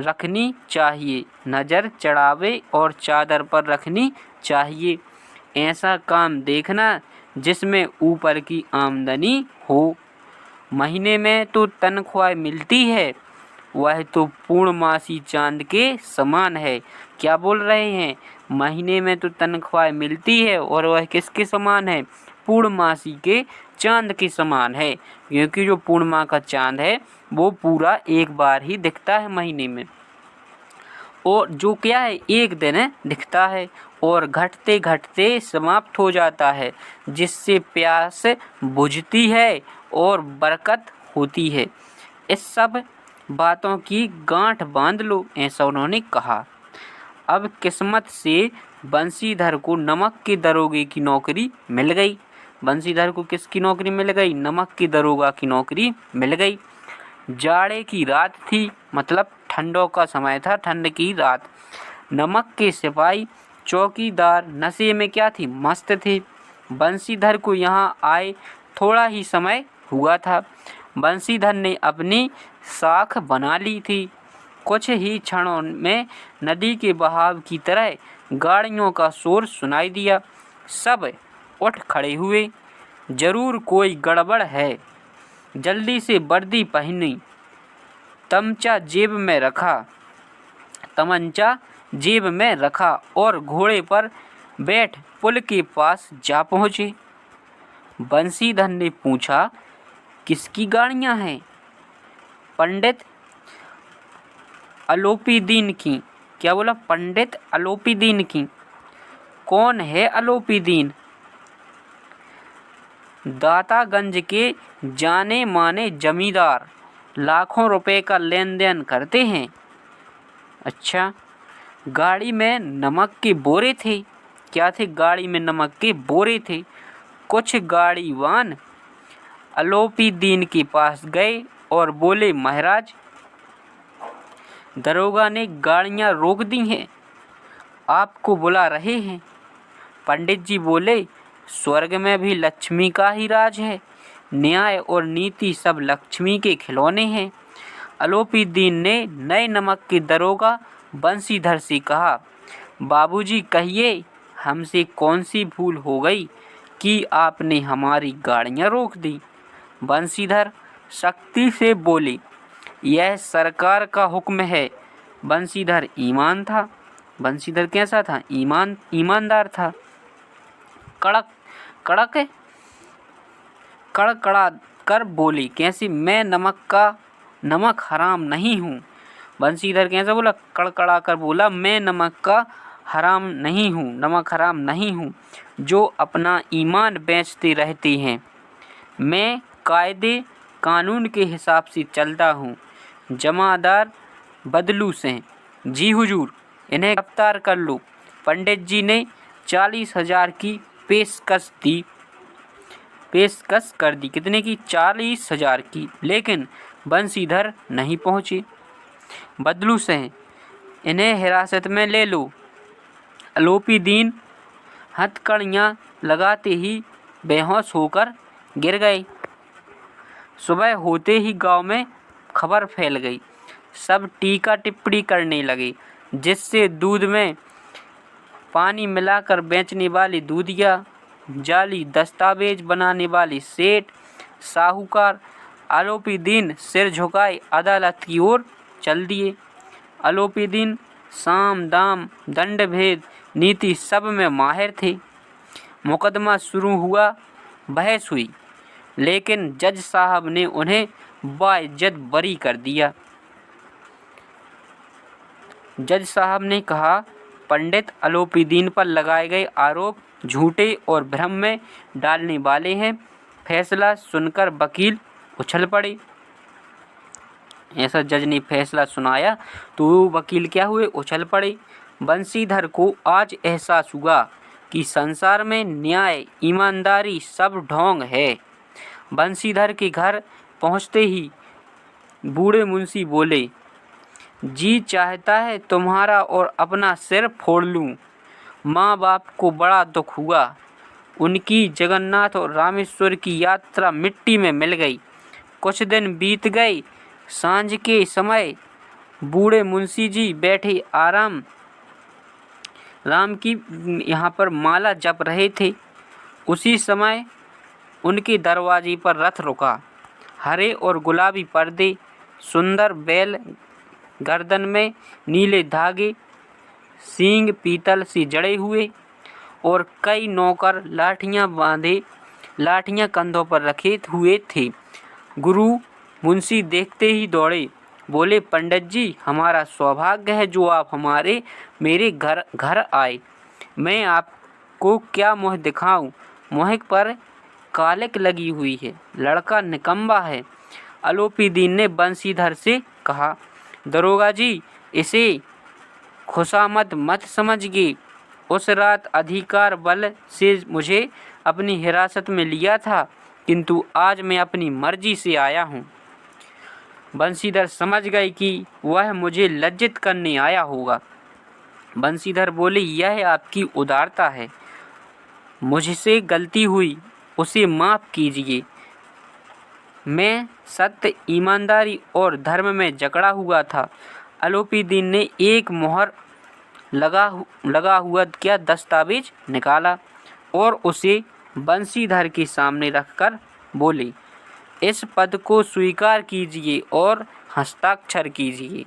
रखनी चाहिए, नज़र चढ़ावे और चादर पर रखनी चाहिए। ऐसा काम देखना जिसमें ऊपर की आमदनी हो। महीने में तो तनख्वाह मिलती है, वह तो पूर्णमासी चांद के समान है। क्या बोल रहे हैं? महीने में तो तनख्वाह मिलती है और वह किसके समान है? पूर्णमासी के चांद के समान है, क्योंकि जो पूर्णिमा का चांद है वो पूरा एक बार ही दिखता है महीने में। और जो क्या है एक दिन दिखता है और घटते घटते समाप्त हो जाता है, जिससे प्यास बुझती है और बरकत होती है। इस सब बातों की गांठ बांध लो, ऐसा उन्होंने कहा। अब किस्मत से बंसीधर को नमक के दरोगे की नौकरी मिल गई। बंसीधर को किसकी नौकरी मिल गई? नमक के दरोगा की नौकरी मिल गई। जाड़े की रात थी, मतलब ठंडों का समय था, ठंड की रात। नमक के सिपाही चौकीदार नशे में क्या थी? मस्त थे। बंसीधर को यहाँ आए थोड़ा ही समय हुआ था। बंसीधर ने अपनी साख बना ली थी। कुछ ही क्षणों में नदी के बहाव की तरह गाड़ियों का शोर सुनाई दिया। सब उठ खड़े हुए। जरूर कोई गड़बड़ है। जल्दी से वर्दी पहनी, तमंचा जेब में रखा और घोड़े पर बैठ पुल के पास जा पहुँचे। बंसीधर ने पूछा, किसकी गाड़ियाँ हैं? पंडित अलोपीदीन की। क्या बोला? पंडित अलोपीदीन की। कौन है अलोपीदीन? दातागंज के जाने माने जमींदार, लाखों रुपए का लेन देन करते हैं। अच्छा, गाड़ी में नमक के बोरे थे। क्या थे? गाड़ी में नमक के बोरे थे। कुछ गाड़ीवान अलोपीदीन के पास गए और बोले, महाराज, दरोगा ने गाड़ियां रोक दी हैं, आपको बुला रहे हैं। पंडित जी बोले, स्वर्ग में भी लक्ष्मी का ही राज है। न्याय और नीति सब लक्ष्मी के खिलौने हैं। अलोपीदीन ने नए नमक के दरोगा बंसीधर से कहा, बाबूजी कहिए, हमसे कौन सी भूल हो गई कि आपने हमारी गाड़ियां रोक दी? बंसीधर सख्ती से बोले, यह सरकार का हुक्म है। बंसीधर ईमान था। बंसीधर कैसा था? ईमानदार था। कड़कड़ा कर बोली, कैसे? मैं नमक हराम नहीं हूँ। बंसीधर कैसा बोला? कड़कड़ा कर बोला, मैं नमक हराम नहीं हूँ जो अपना ईमान बेचते रहते हैं। मैं कायदे कानून के हिसाब से चलता हूँ। जमादार बदलू से। जी हुजूर, इन्हें गिरफ्तार कर लो। पंडित जी ने 40,000 की पेशकश कर दी। कितने की? 40,000 की। लेकिन बंसीधर नहीं पहुँचे। बदलू से, इन्हें हिरासत में ले लो। अलोपीदीन हथकड़ियाँ लगाते ही बेहोश होकर गिर गए। सुबह होते ही गांव में खबर फैल गई। सब टीका टिप्पणी करने लगे, जिससे दूध में पानी मिलाकर बेचने वाली दूधिया, जाली दस्तावेज बनाने वाले सेठ, साहूकार, अलोपीदीन सिर झुकाए अदालत की ओर चल दिए। अलोपीदीन साम दाम दंड भेद नीति सब में माहिर थे। मुकदमा शुरू हुआ, बहस हुई, लेकिन जज साहब ने उन्हें बाइज्जत बरी कर दिया। जज साहब ने कहा, पंडित अलोपीदीन पर लगाए गए आरोप झूठे और भ्रम में डालने वाले हैं। फैसला सुनकर वकील उछल पड़े। ऐसा जज ने फैसला सुनाया तो वकील क्या हुए? उछल पड़े। बंसीधर को आज एहसास हुआ कि संसार में न्याय ईमानदारी सब ढोंग है। बंसीधर के घर पहुंचते ही बूढ़े मुंशी बोले, जी चाहता है तुम्हारा और अपना सिर फोड़ लूं। माँ बाप को बड़ा दुख हुआ। उनकी जगन्नाथ और रामेश्वर की यात्रा मिट्टी में मिल गई। कुछ दिन बीत गए। सांझ के समय बूढ़े मुंशी जी बैठे आराम राम की यहाँ पर माला जप रहे थे। उसी समय उनके दरवाजे पर रथ रुका। हरे और गुलाबी पर्दे, सुंदर बैल, गर्दन में नीले धागे, सींग पीतल से जड़े हुए और कई नौकर लाठियां कंधों पर रखे हुए थे। गुरु मुंशी देखते ही दौड़े। बोले, पंडित जी, हमारा सौभाग्य है जो आप मेरे घर आए। मैं आपको क्या मुँह दिखाऊं? मुँह पर कालिक लगी हुई है, लड़का निकम्मा है। आलोपी दीन ने बंसीधर से कहा, दरोगा जी, इसे खुशामद मत समझिए। उस रात अधिकार बल से मुझे अपनी हिरासत में लिया था, किंतु आज मैं अपनी मर्जी से आया हूँ। बंसीधर समझ गए कि वह मुझे लज्जित करने आया होगा। बंसीधर बोले, यह आपकी उदारता है। मुझसे गलती हुई, उसे माफ़ कीजिए। मैं सत्य, ईमानदारी और धर्म में जकड़ा हुआ था। आलोपी दीन ने एक मोहर लगा हुआ क्या दस्तावेज निकाला और उसे बंसीधर के सामने रखकर बोले, इस पद को स्वीकार कीजिए और हस्ताक्षर कीजिए।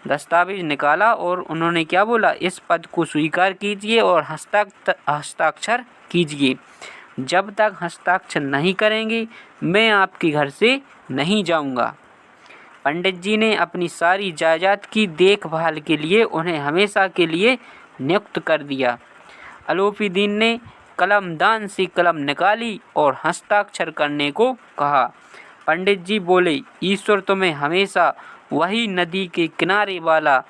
दस्तावेज निकाला और उन्होंने क्या बोला, इस पद को स्वीकार कीजिए और हस्ताक्षर कीजिए। जब तक हस्ताक्षर नहीं करेंगे मैं आपके घर से नहीं जाऊंगा। पंडित जी ने अपनी सारी जायदाद की देखभाल के लिए उन्हें हमेशा के लिए नियुक्त कर दिया। आलोपी दीन ने कलमदान से कलम निकाली और हस्ताक्षर करने को कहा। पंडित जी बोले, ईश्वर तुम्हें हमेशा वही नदी के किनारे वाला,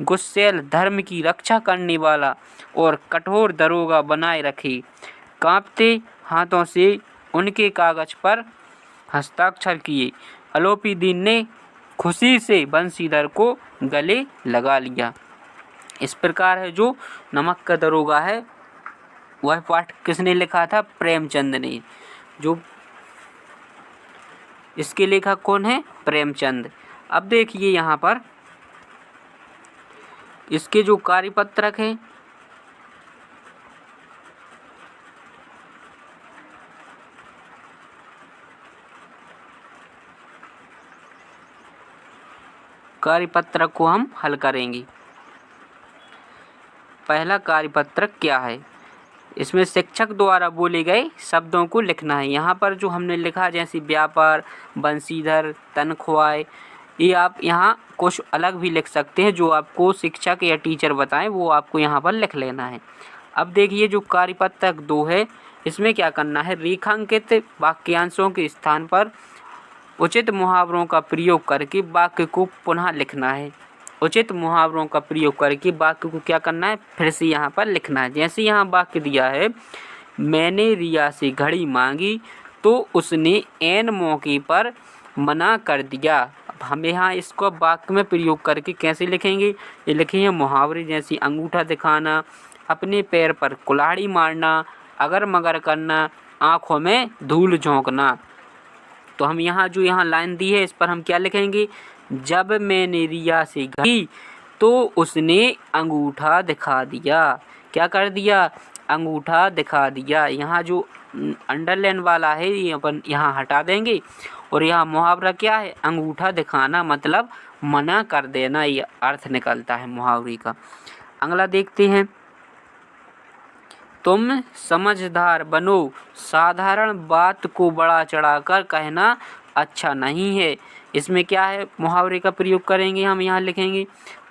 गुस्सैल, धर्म की रक्षा करने वाला और कठोर दरोगा बनाए रखे। कांपते हाथों से उनके कागज पर हस्ताक्षर किए। आलोपी दीन ने खुशी से बंसीधर को गले लगा लिया। इस प्रकार है जो नमक का दरोगा है, वह पाठ किसने लिखा था? प्रेमचंद ने। जो इसके लेखक कौन है? प्रेमचंद। अब देखिए यहाँ पर इसके जो कार्यपत्रक है, कार्यपत्रक को हम हल करेंगे। पहला कार्यपत्रक क्या है? इसमें शिक्षक द्वारा बोले गए शब्दों को लिखना है। यहाँ पर जो हमने लिखा, जैसे व्यापार, बंसीधर, तनख्वाह, ये आप यहाँ कुछ अलग भी लिख सकते हैं। जो आपको शिक्षक या टीचर बताएं वो आपको यहाँ पर लिख लेना है। अब देखिए जो कार्यपत्रक 2 है, इसमें क्या करना है? रेखांकित वाक्यांशों के स्थान पर उचित मुहावरों का प्रयोग करके वाक्य को पुनः लिखना है। उचित मुहावरों का प्रयोग करके वाक्य को क्या करना है? फिर से यहाँ पर लिखना है। जैसे यहाँ वाक्य दिया है, मैंने रिया से घड़ी मांगी तो उसने ऐन मौके पर मना कर दिया। अब हम यहाँ इसको वाक्य में प्रयोग करके कैसे लिखेंगे? ये लिखेंगे मुहावरे, जैसे अंगूठा दिखाना, अपने पैर पर कुल्हाड़ी मारना, अगर मगर करना, आँखों में धूल झोंकना। तो हम यहाँ जो यहाँ लाइन दी है इस पर हम क्या लिखेंगे? जब मैंने रिया से घड़ी तो उसने अंगूठा दिखा दिया। क्या कर दिया? अंगूठा दिखा दिया। यहाँ जो अंडरलाइन वाला है ये अपन यहाँ हटा देंगे और यहाँ मुहावरा क्या है? अंगूठा दिखाना, मतलब मना कर देना, ये अर्थ निकलता है मुहावरे का। अगला देखते हैं, तुम समझदार बनो, साधारण बात को बड़ा चढ़ाकर कहना अच्छा नहीं है। इसमें क्या है? मुहावरे का प्रयोग करेंगे। हम यहाँ लिखेंगे,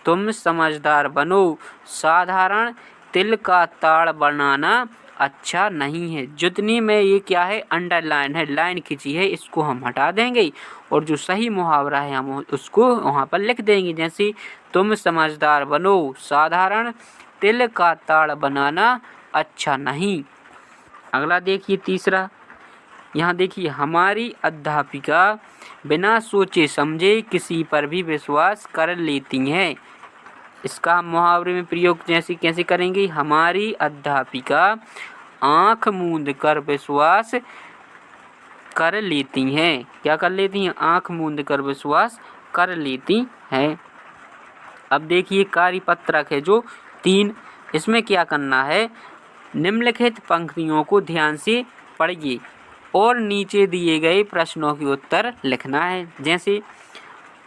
तुम समझदार बनो, साधारण तिल का ताड़ बनाना अच्छा नहीं है। जितनी में ये क्या है? अंडरलाइन है, लाइन खींची है, इसको हम हटा देंगे और जो सही मुहावरा है हम उसको वहाँ पर लिख देंगे। जैसे तुम समझदार बनो, साधारण तिल का ताड़ बनाना अच्छा नहीं। अगला देखिए तीसरा, यहाँ देखिए, हमारी अध्यापिका बिना सोचे समझे किसी पर भी विश्वास कर लेती हैं। इसका हम मुहावरे में प्रयोग जैसे कैसे करेंगे? हमारी अध्यापिका आँख मूंद कर विश्वास कर लेती हैं। क्या कर लेती हैं? आँख मूंद कर विश्वास कर लेती हैं। अब देखिए कार्यपत्रक है जो 3, इसमें क्या करना है? निम्नलिखित पंक्तियों को ध्यान से पढ़िए और नीचे दिए गए प्रश्नों के उत्तर लिखना है। जैसे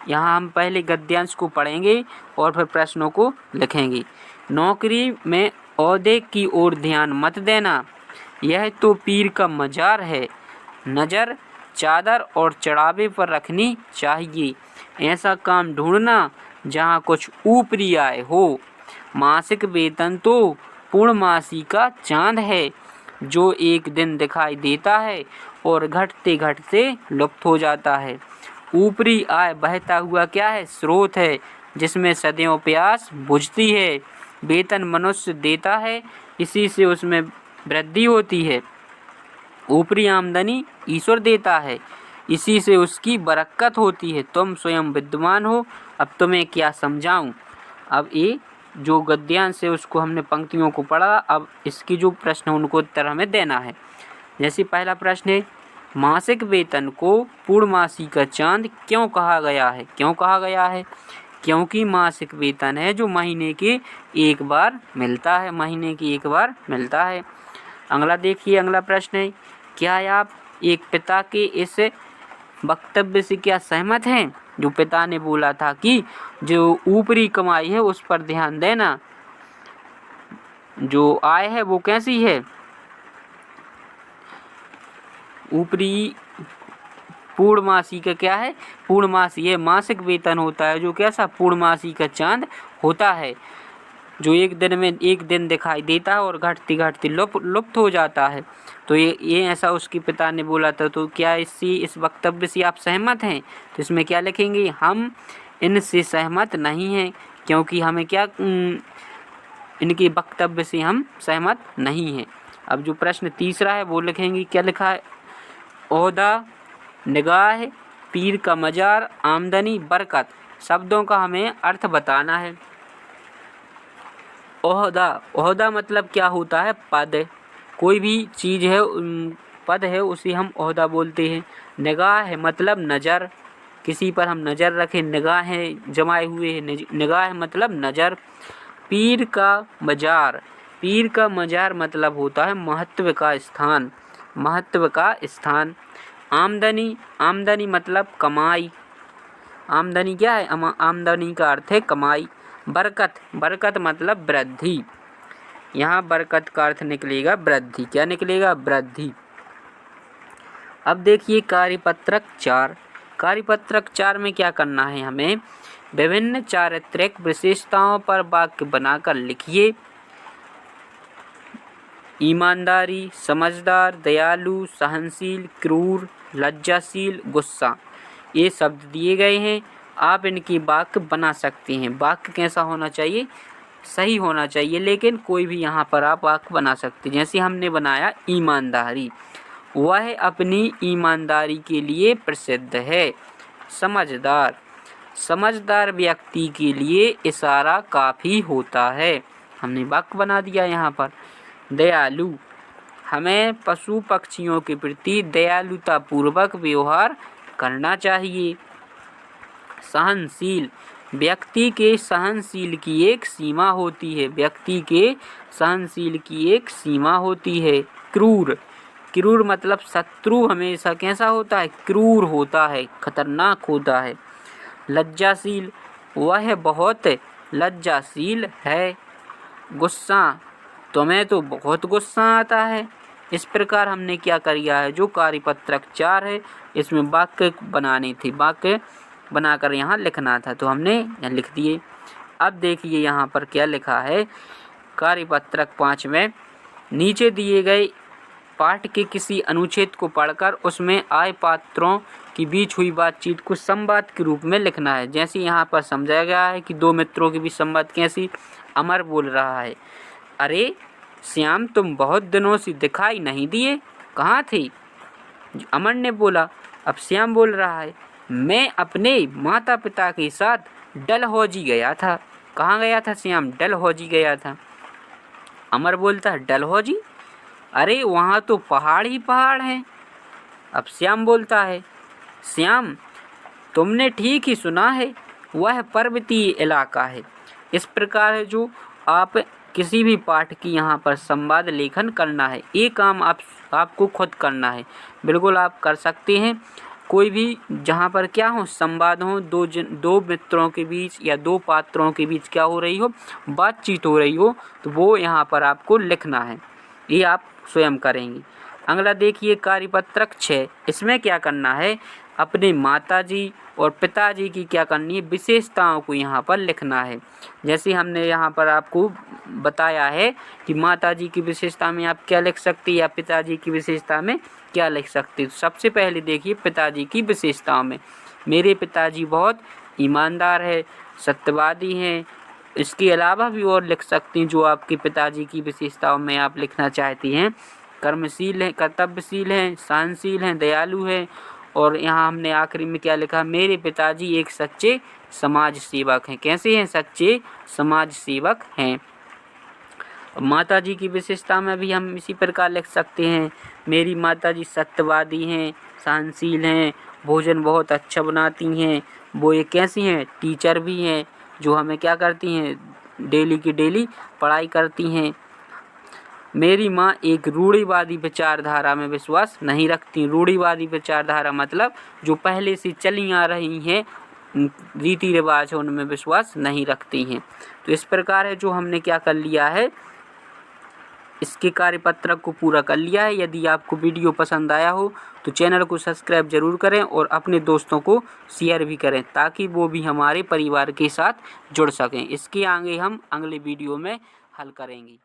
यहाँ हम पहले गद्यांश को पढ़ेंगे और फिर प्रश्नों को लिखेंगे। नौकरी में ओहदे की ओर ध्यान मत देना, यह तो पीर का मजार है। नज़र चादर और चढ़ावे पर रखनी चाहिए। ऐसा काम ढूंढना जहाँ कुछ ऊपरी आय हो। मासिक वेतन तो पूर्णमासी का चांद है जो एक दिन दिखाई देता है और घटते घटते लुप्त हो जाता है। ऊपरी आय बहता हुआ क्या है? स्रोत है जिसमें सदियों प्यास बुझती है। वेतन मनुष्य देता है, इसी से उसमें वृद्धि होती है। ऊपरी आमदनी ईश्वर देता है, इसी से उसकी बरकत होती है। तुम स्वयं विद्वान हो, अब तुम्हें क्या समझाऊं। अब ये जो गद्यांश है उसको हमने पंक्तियों को पढ़ा। अब इसकी जो प्रश्न उनको उत्तर हमें देना है। जैसे पहला प्रश्न है, मासिक वेतन को पूर्णमासी का चांद क्यों कहा गया है? क्यों कहा गया है? क्योंकि मासिक वेतन है जो महीने के एक बार मिलता है, महीने की एक बार मिलता है। अगला देखिए, अगला प्रश्न है, क्या आप एक पिता के इस वक्तव्य से क्या सहमत हैं? जो पिता ने बोला था कि जो ऊपरी कमाई है उस पर ध्यान देना, जो आय है वो कैसी है? ऊपरी पूर्णमासी का क्या है? पूर्णमासी है, मासिक वेतन होता है जो कैसा? पूर्णमासी का चांद होता है जो एक दिन में एक दिन दिखाई देता है और घटती घटती लुप्त हो जाता है। तो ये ऐसा उसके पिता ने बोला था। तो क्या इस वक्तव्य से आप सहमत हैं? तो इसमें क्या लिखेंगे? हम इनसे सहमत नहीं हैं, क्योंकि हमें क्या इनके वक्तव्य से हम सहमत नहीं हैं। अब जो प्रश्न तीसरा है वो लिखेंगे, क्या लिखा है? ओहदा, निगाह, पीर का मजार, आमदनी, बरकत शब्दों का हमें अर्थ बताना है। ओहदा, ओहदा मतलब क्या होता है? पद। कोई भी चीज़ है, पद है, उसे हम ओहदा बोलते हैं। निगाह है मतलब नज़र, किसी पर हम नज़र रखें, निगाहें जमाए हुए हैं, निगाह मतलब नज़र। पीर का मजार, पीर का मजार मतलब होता है महत्व का स्थान, महत्व का स्थान। आमदनी, आमदनी मतलब कमाई, आमदनी क्या है? आमदनी का अर्थ है कमाई। बरकत, बरकत मतलब वृद्धि, यहाँ बरकत का अर्थ निकलेगा वृद्धि। क्या निकलेगा? वृद्धि। अब देखिए कार्यपत्रक 4। कार्यपत्रक 4 में क्या करना है हमें? विभिन्न चारित्रिक विशेषताओं पर वाक्य बनाकर लिखिए। ईमानदारी, समझदार, दयालु, सहनशील, क्रूर, लज्जाशील, गुस्सा, ये शब्द दिए गए हैं। आप इनकी वाक्य बना सकते हैं। वाक्य कैसा होना चाहिए? सही होना चाहिए, लेकिन कोई भी यहाँ पर आप वाक्य बना सकते हैं। जैसे हमने बनाया ईमानदारी, वह अपनी ईमानदारी के लिए प्रसिद्ध है। समझदार, समझदार व्यक्ति के लिए इशारा काफ़ी होता है, हमने वाक्य बना दिया यहाँ पर। दयालु, हमें पशु पक्षियों के प्रति दयालुतापूर्वक व्यवहार करना चाहिए। सहनशील, व्यक्ति के सहनशील की एक सीमा होती है, व्यक्ति के सहनशील की एक सीमा होती है। क्रूर, क्रूर मतलब शत्रु हमेशा कैसा होता है? क्रूर होता है, खतरनाक होता है। लज्जाशील, वह बहुत लज्जाशील है। गुस्सा, तुम्हें तो बहुत गुस्सा आता है। इस प्रकार हमने क्या किया है? जो कार्यपत्रक 4 है इसमें वाक्य बनाने थे, वाक्य बनाकर यहाँ लिखना था, तो हमने यहाँ लिख दिए। अब देखिए यहाँ पर क्या लिखा है कार्यपत्रक 5 में। नीचे दिए गए पाठ के किसी अनुच्छेद को पढ़कर उसमें आए पात्रों के बीच हुई बातचीत को संवाद के रूप में लिखना है। जैसे यहाँ पर समझाया गया है कि दो मित्रों के बीच संवाद कैसी। अमर बोल रहा है, अरे श्याम, तुम बहुत दिनों से दिखाई नहीं दिए, कहाँ थे? अमर ने बोला। अब श्याम बोल रहा है, मैं अपने माता पिता के साथ डलहौजी गया था। कहाँ गया था श्याम? डलहौजी गया था। अमर बोलता है, डलहौजी? अरे वहाँ तो पहाड़ ही पहाड़ हैं। अब श्याम बोलता है, श्याम, तुमने ठीक ही सुना है, वह पर्वतीय इलाका है। इस प्रकार है जो आप किसी भी पाठ की यहाँ पर संवाद लेखन करना है। ये काम आपको खुद करना है, बिल्कुल आप कर सकते हैं। कोई भी जहाँ पर क्या हो, संवाद हो, दो मित्रों के बीच या दो पात्रों के बीच क्या हो रही हो, बातचीत हो रही हो, तो वो यहाँ पर आपको लिखना है। ये आप स्वयं करेंगे। अगला देखिए कार्यपत्रक 6, इसमें क्या करना है? अपने माताजी और पिताजी की क्या करनी है, विशेषताओं को यहाँ पर लिखना है। जैसे हमने यहाँ पर आपको बताया है कि माताजी की विशेषता में आप क्या लिख सकते या पिताजी की विशेषता में क्या लिख सकते। तो सबसे पहले देखिए पिताजी की विशेषताओं में, मेरे पिताजी बहुत ईमानदार है, सत्यवादी हैं। इसके अलावा भी और लिख सकते हैं जो आपके पिताजी की विशेषताओं में आप लिखना चाहती हैं। कर्मशील हैं, कर्तव्यशील हैं, सहनशील हैं, दयालु हैं। और यहाँ हमने आखिरी में क्या लिखा, मेरे पिताजी एक सच्चे समाज सेवक हैं। कैसे हैं, सच्चे समाज सेवक हैं। माताजी की विशेषता में भी हम इसी प्रकार लिख सकते हैं, मेरी माताजी सत्यवादी हैं, सहनशील हैं, भोजन बहुत अच्छा बनाती हैं। वो एक कैसी हैं, टीचर भी हैं, जो हमें क्या करती हैं, डेली की डेली पढ़ाई करती हैं। मेरी माँ एक रूढ़िवादी विचारधारा में विश्वास नहीं रखती। रूढ़िवादी विचारधारा मतलब जो पहले से चली आ रही हैं रीति रिवाज है उनमें विश्वास नहीं रखती हैं। तो इस प्रकार है जो हमने क्या कर लिया है, इसके कार्यपत्रक को पूरा कर लिया है। यदि आपको वीडियो पसंद आया हो तो चैनल को सब्सक्राइब जरूर करें और अपने दोस्तों को शेयर भी करें ताकि वो भी हमारे परिवार के साथ जुड़ सकें। इसके आगे हम अगले वीडियो में हल करेंगे।